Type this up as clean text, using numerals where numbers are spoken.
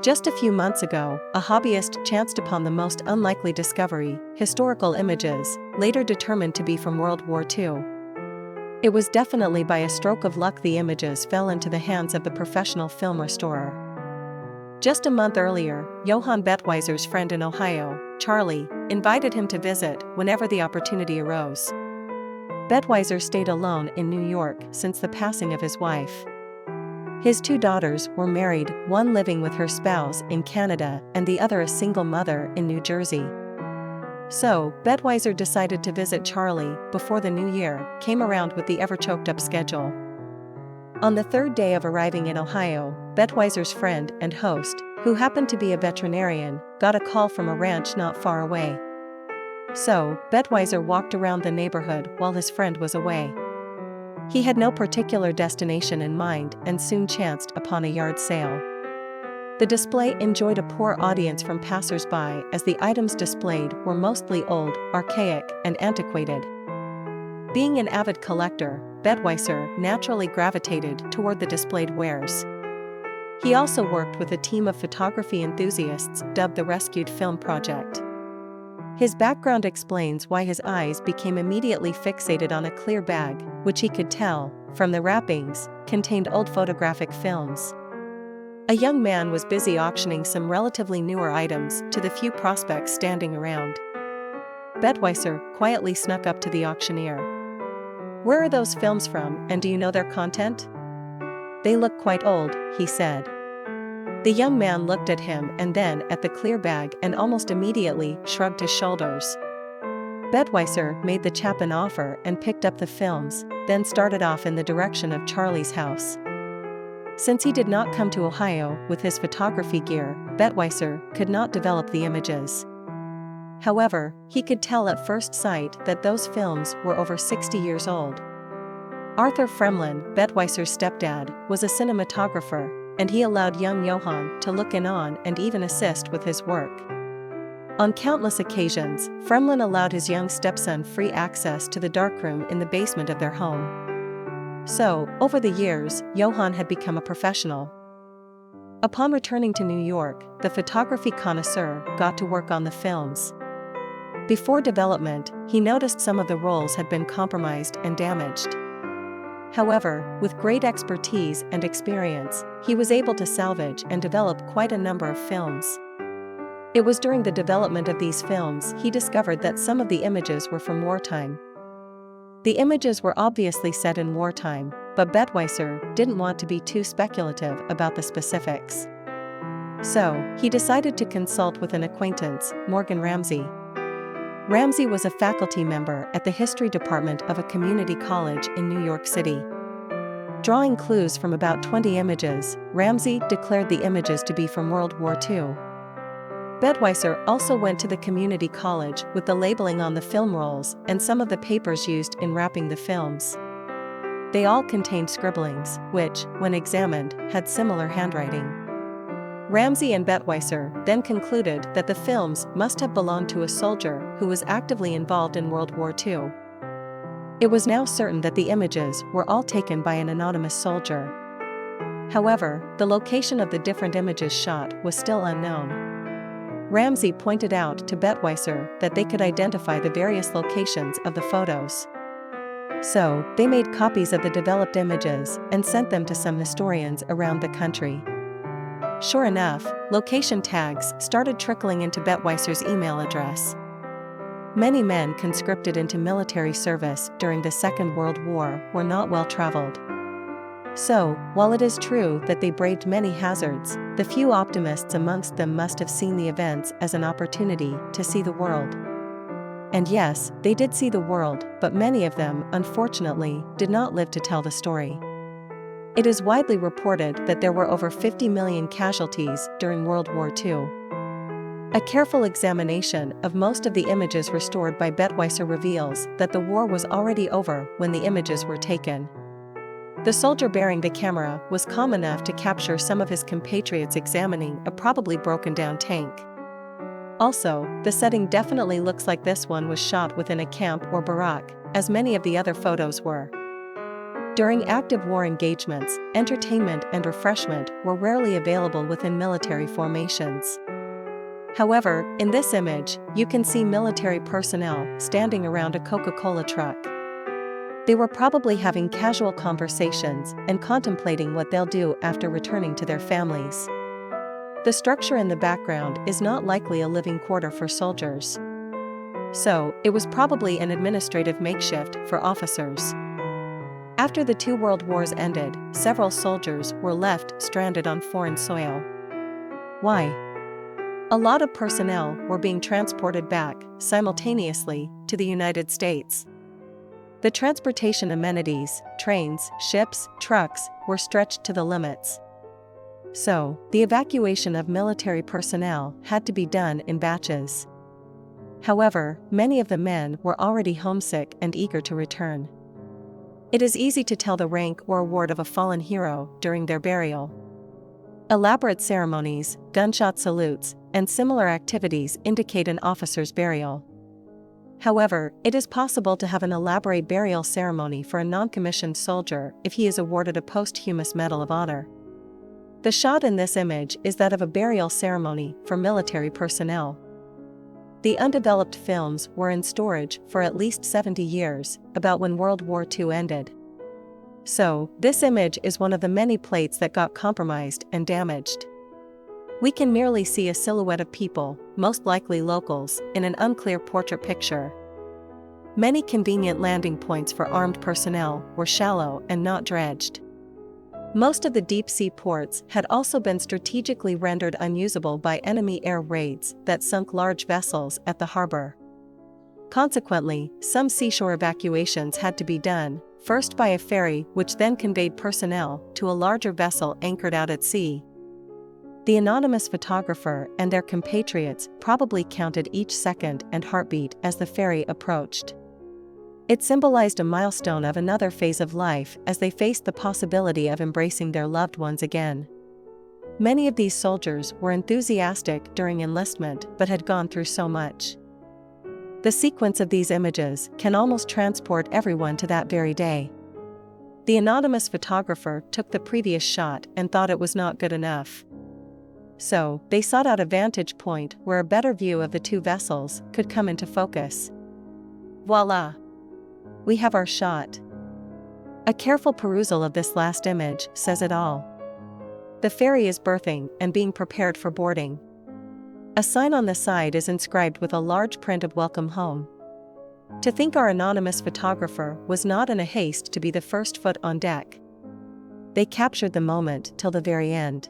Just a few months ago, a hobbyist chanced upon the most unlikely discovery: historical images, later determined to be from World War II. It was definitely by a stroke of luck the images fell into the hands of the professional film restorer. Just a month earlier, Johann Bettweiser's friend in Ohio, Charlie, invited him to visit whenever the opportunity arose. Bettweiser stayed alone in New York since the passing of his wife. His 2 daughters were married, one living with her spouse in Canada and the other a single mother in New Jersey. So, Bettweiser decided to visit Charlie before the new year came around with the ever-choked-up schedule. On the 3rd day of arriving in Ohio, Bettweiser's friend and host, who happened to be a veterinarian, got a call from a ranch not far away. So, Bettweiser walked around the neighborhood while his friend was away. He had no particular destination in mind and soon chanced upon a yard sale. The display enjoyed a poor audience from passers-by as the items displayed were mostly old, archaic, and antiquated. Being an avid collector, Bettweiser naturally gravitated toward the displayed wares. He also worked with a team of photography enthusiasts dubbed the Rescued Film Project. His background explains why his eyes became immediately fixated on a clear bag, which he could tell, from the wrappings, contained old photographic films. A young man was busy auctioning some relatively newer items to the few prospects standing around. Bettweiser quietly snuck up to the auctioneer. "Where are those films from, and do you know their content?" "They look quite old," he said. The young man looked at him and then at the clear bag and almost immediately shrugged his shoulders. Bettweiser made the chap an offer and picked up the films, then started off in the direction of Charlie's house. Since he did not come to Ohio with his photography gear, Bettweiser could not develop the images. However, he could tell at first sight that those films were over 60 years old. Arthur Fremlin, Bettweiser's stepdad, was a cinematographer, and he allowed young Johann to look in on and even assist with his work. On countless occasions, Fremlin allowed his young stepson free access to the darkroom in the basement of their home. So, over the years, Johann had become a professional. Upon returning to New York, the photography connoisseur got to work on the films. Before development, he noticed some of the rolls had been compromised and damaged. However, with great expertise and experience, he was able to salvage and develop quite a number of films. It was during the development of these films he discovered that some of the images were from wartime. The images were obviously set in wartime, but Bettweiser didn't want to be too speculative about the specifics. So, he decided to consult with an acquaintance, Morgan Ramsey. Ramsey was a faculty member at the history department of a community college in New York City. Drawing clues from about 20 images, Ramsey declared the images to be from World War II. Bettweiser also went to the community college with the labeling on the film rolls and some of the papers used in wrapping the films. They all contained scribblings, which, when examined, had similar handwriting. Ramsey and Bettweiser then concluded that the films must have belonged to a soldier who was actively involved in World War II. It was now certain that the images were all taken by an anonymous soldier. However, the location of the different images shot was still unknown. Ramsey pointed out to Bettweiser that they could identify the various locations of the photos. So, they made copies of the developed images and sent them to some historians around the country. Sure enough, location tags started trickling into Bettweiser's email address. Many men conscripted into military service during the Second World War were not well traveled. So, while it is true that they braved many hazards, the few optimists amongst them must have seen the events as an opportunity to see the world. And yes, they did see the world, but many of them, unfortunately, did not live to tell the story. It is widely reported that there were over 50 million casualties during World War II. A careful examination of most of the images restored by Bettweiser reveals that the war was already over when the images were taken. The soldier bearing the camera was calm enough to capture some of his compatriots examining a probably broken-down tank. Also, the setting definitely looks like this one was shot within a camp or barrack, as many of the other photos were. During active war engagements, entertainment and refreshment were rarely available within military formations. However, in this image, you can see military personnel standing around a Coca-Cola truck. They were probably having casual conversations and contemplating what they'll do after returning to their families. The structure in the background is not likely a living quarter for soldiers. So, it was probably an administrative makeshift for officers. After the two world wars ended, several soldiers were left stranded on foreign soil. Why? A lot of personnel were being transported back, simultaneously, to the United States. The transportation amenities, trains, ships, trucks, were stretched to the limits. So, the evacuation of military personnel had to be done in batches. However, many of the men were already homesick and eager to return. It is easy to tell the rank or award of a fallen hero during their burial. Elaborate ceremonies, gunshot salutes, and similar activities indicate an officer's burial. However, it is possible to have an elaborate burial ceremony for a non-commissioned soldier if he is awarded a posthumous Medal of Honor. The shot in this image is that of a burial ceremony for military personnel. The undeveloped films were in storage for at least 70 years, about when World War II ended. So, this image is one of the many plates that got compromised and damaged. We can merely see a silhouette of people, most likely locals, in an unclear portrait picture. Many convenient landing points for armed personnel were shallow and not dredged. Most of the deep-sea ports had also been strategically rendered unusable by enemy air raids that sunk large vessels at the harbor. Consequently, some seashore evacuations had to be done, first by a ferry which then conveyed personnel to a larger vessel anchored out at sea. The anonymous photographer and their compatriots probably counted each second and heartbeat as the ferry approached. It symbolized a milestone of another phase of life as they faced the possibility of embracing their loved ones again. Many of these soldiers were enthusiastic during enlistment but had gone through so much. The sequence of these images can almost transport everyone to that very day. The anonymous photographer took the previous shot and thought it was not good enough. So, they sought out a vantage point where a better view of the two vessels could come into focus. Voila! We have our shot. A careful perusal of this last image says it all. The ferry is berthing and being prepared for boarding. A sign on the side is inscribed with a large print of "Welcome Home." To think our anonymous photographer was not in a haste to be the first foot on deck. They captured the moment till the very end.